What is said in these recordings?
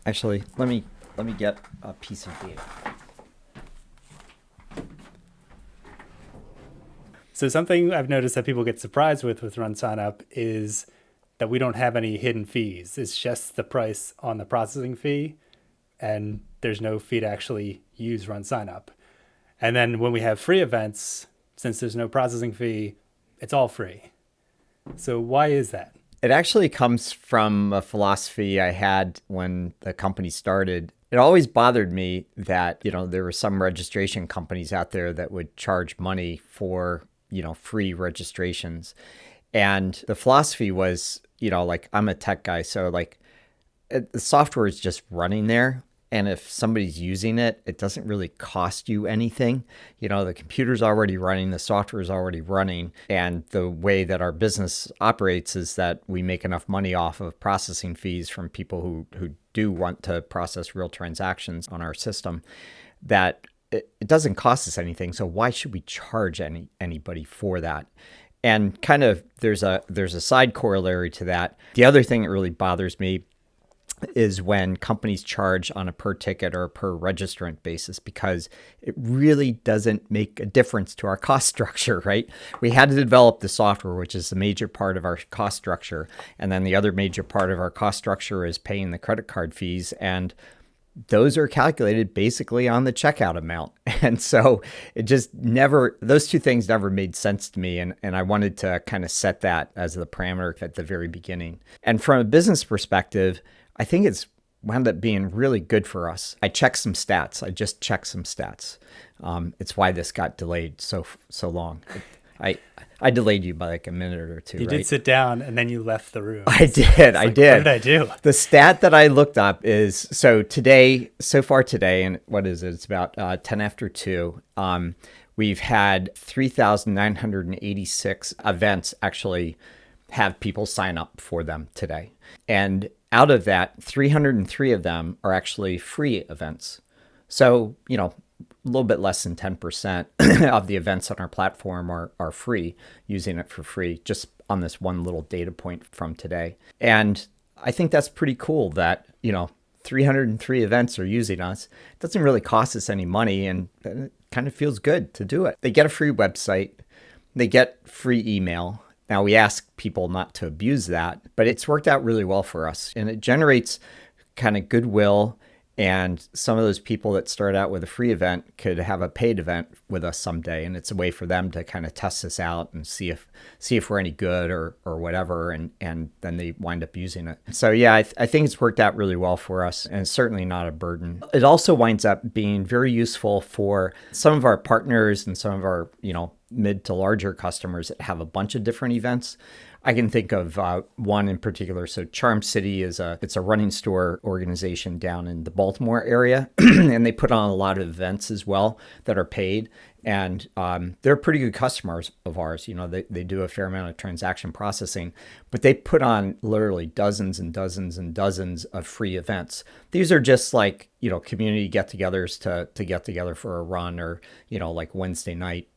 Actually, let me get a piece of data. So something I've noticed that people get surprised with RunSignup is that we don't have any hidden fees. It's just the price on the processing fee, and there's no fee to actually use RunSignup. And then when we have free events, since there's no processing fee, it's all free. So why is that? It actually comes from a philosophy I had when the company started. It always bothered me that, there were some registration companies out there that would charge money for, free registrations. And the philosophy was, like I'm a tech guy, so like the software is just running there. And if somebody's using it, it doesn't really cost you anything. The computer's already running, the software is already running. And the way that our business operates is that we make enough money off of processing fees from people who do want to process real transactions on our system that it doesn't cost us anything. So why should we charge anybody for that? And kind of there's a side corollary to that. The other thing that really bothers me is when companies charge on a per ticket or per registrant basis, because it really doesn't make a difference to our cost structure, right? We had to develop the software, which is the major part of our cost structure. And then the other major part of our cost structure is paying the credit card fees. And those are calculated basically on the checkout amount. And so it just never, those two things never made sense to me. And I wanted to kind of set that as the parameter at the very beginning. And from a business perspective, I think it's wound up being really good for us. I checked some stats. I just checked some stats. It's why this got delayed so long. I delayed you by like a minute or two. You right? did sit down and then you left the room. I did. I did. What did I do? The stat that I looked up is so far today, and what is it? It's about 10 after 2. We've had 3,986 events actually have people sign up for them today. And out of that, 303 of them are actually free events. So, a little bit less than 10% of the events on our platform are free, using it for free, just on this one little data point from today. And I think that's pretty cool that, 303 events are using us. It doesn't really cost us any money, and it kind of feels good to do it. They get a free website. They get free email. Now, we ask people not to abuse that, but it's worked out really well for us. And it generates kind of goodwill. And some of those people that start out with a free event could have a paid event with us someday. And it's a way for them to kind of test us out and see if we're any good or whatever. And then they wind up using it. So yeah, I think it's worked out really well for us, and it's certainly not a burden. It also winds up being very useful for some of our partners and some of our, mid to larger customers that have a bunch of different events. I can think of one in particular. So Charm City it's a running store organization down in the Baltimore area, and they put on a lot of events as well that are paid. And they're pretty good customers of ours. They do a fair amount of transaction processing, but they put on literally dozens and dozens and dozens of free events. These are just like, community get-togethers to get together for a run, or, like Wednesday night,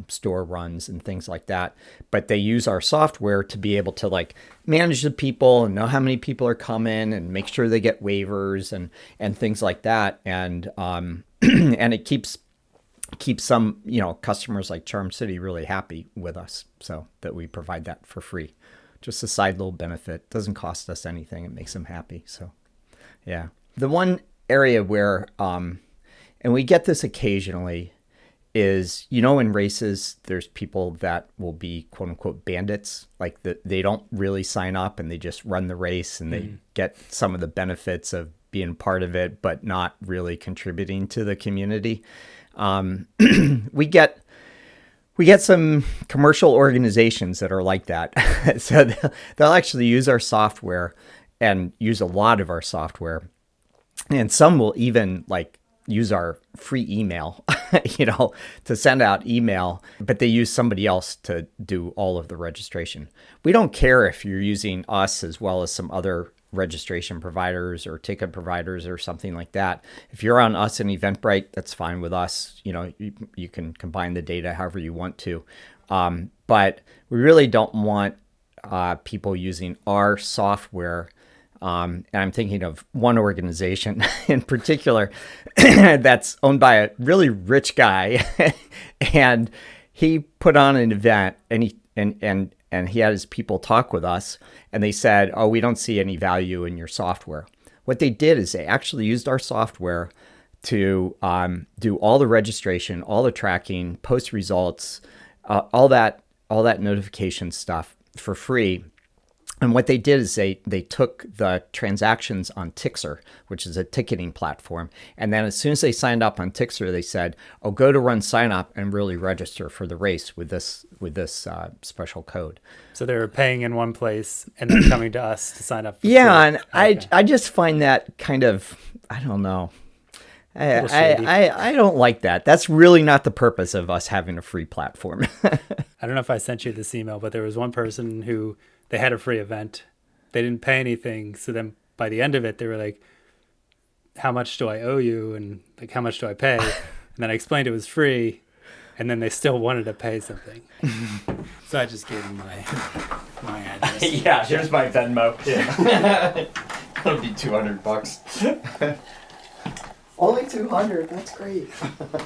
store runs and things like that. But they use our software to be able to like manage the people and know how many people are coming and make sure they get waivers and things like that. And and it keeps some, customers like Charm City really happy with us, so that we provide that for free. Just a side little benefit. Doesn't cost us anything. It makes them happy. So yeah. The one area where, and we get this occasionally, is, in races, there's people that will be quote unquote bandits, like they don't really sign up and they just run the race and they get some of the benefits of being part of it, but not really contributing to the community. We get some commercial organizations that are like that. So they'll actually use our software and use a lot of our software. And some will even like use our free email, to send out email, but they use somebody else to do all of the registration. We don't care if you're using us as well as some other registration providers or ticket providers or something like that. If you're on us and Eventbrite, that's fine with us. You can combine the data however you want to. But we really don't want people using our software And I'm thinking of one organization in particular that's owned by a really rich guy. And he put on an event, and he had his people talk with us, and they said, "Oh, we don't see any value in your software." What they did is they actually used our software to do all the registration, all the tracking, post results, all that notification stuff for free. And what they did is they took the transactions on Tixer, which is a ticketing platform. And then as soon as they signed up on Tixer, they said, "Oh, go to RunSignup and really register for the race with this special code." So they were paying in one place and then coming to us to sign up. For Yeah, free. and Okay. I just find that kind of, I don't know. Little shady. I don't like that. That's really not the purpose of us having a free platform. I don't know if I sent you this email, but there was one person who they had a free event. They didn't pay anything. So then by the end of it, they were like, "How much do I owe you?" And like, "How much do I pay?" And then I explained it was free. And then they still wanted to pay something. So I just gave them my address. Yeah, here's my Venmo. Yeah. That'll be $200. Only 200. That's great.